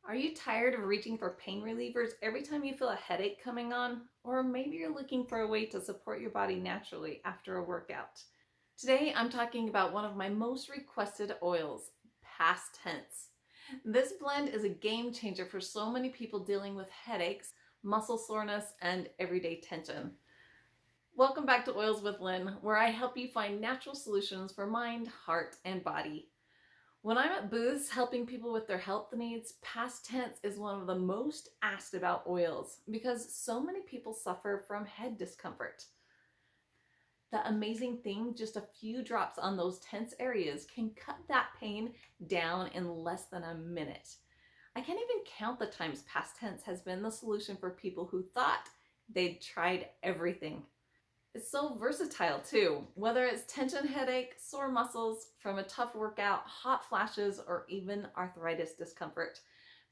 Are you tired of reaching for pain relievers every time you feel a headache coming on? Or maybe you're looking for a way to support your body naturally after a workout. Today I'm talking about one of my most requested oils, PastTense. This blend is a game changer for so many people dealing with headaches, muscle soreness, and everyday tension. Welcome back to Oils with Lynn, where I help you find natural solutions for mind, heart, and body. When I'm at booths helping people with their health needs, PastTense is one of the most asked about oils because so many people suffer from head discomfort. The amazing thing, just a few drops on those tense areas can cut that pain down in less than a minute. I can't even count the times PastTense has been the solution for people who thought they'd tried everything. It's so versatile too, whether it's tension headache, sore muscles from a tough workout, hot flashes, or even arthritis discomfort.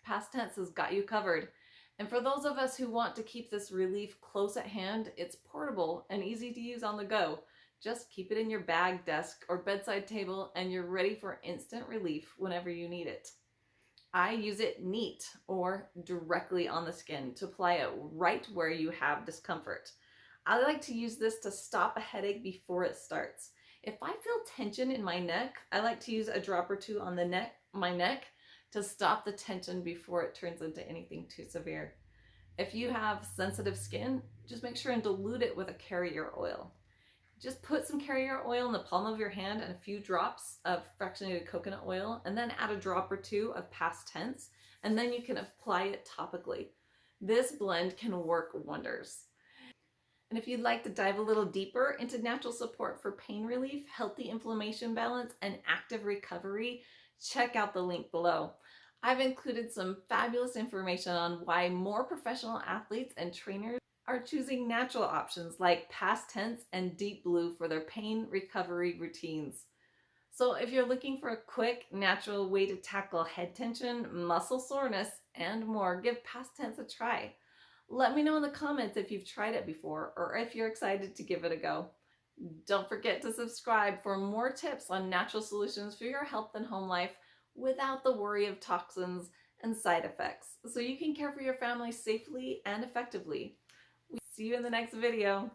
PastTense has got you covered. And for those of us who want to keep this relief close at hand, it's portable and easy to use on the go. Just keep it in your bag, desk, or bedside table and you're ready for instant relief whenever you need it. I use it neat or directly on the skin to apply it right where you have discomfort. I like to use this to stop a headache before it starts. If I feel tension in my neck, I like to use a drop or two on my neck to stop the tension before it turns into anything too severe. If you have sensitive skin, just make sure and dilute it with a carrier oil. Just put some carrier oil in the palm of your hand and a few drops of fractionated coconut oil, and then add a drop or two of PastTense, and then you can apply it topically. This blend can work wonders. And if you'd like to dive a little deeper into natural support for pain relief, healthy inflammation balance, and active recovery, check out the link below. I've included some fabulous information on why more professional athletes and trainers are choosing natural options like PastTense and Deep Blue for their pain recovery routines. So if you're looking for a quick, natural way to tackle head tension, muscle soreness, and more, give PastTense a try. Let me know in the comments if you've tried it before or if you're excited to give it a go. Don't forget to subscribe for more tips on natural solutions for your health and home life without the worry of toxins and side effects, so you can care for your family safely and effectively. See you in the next video.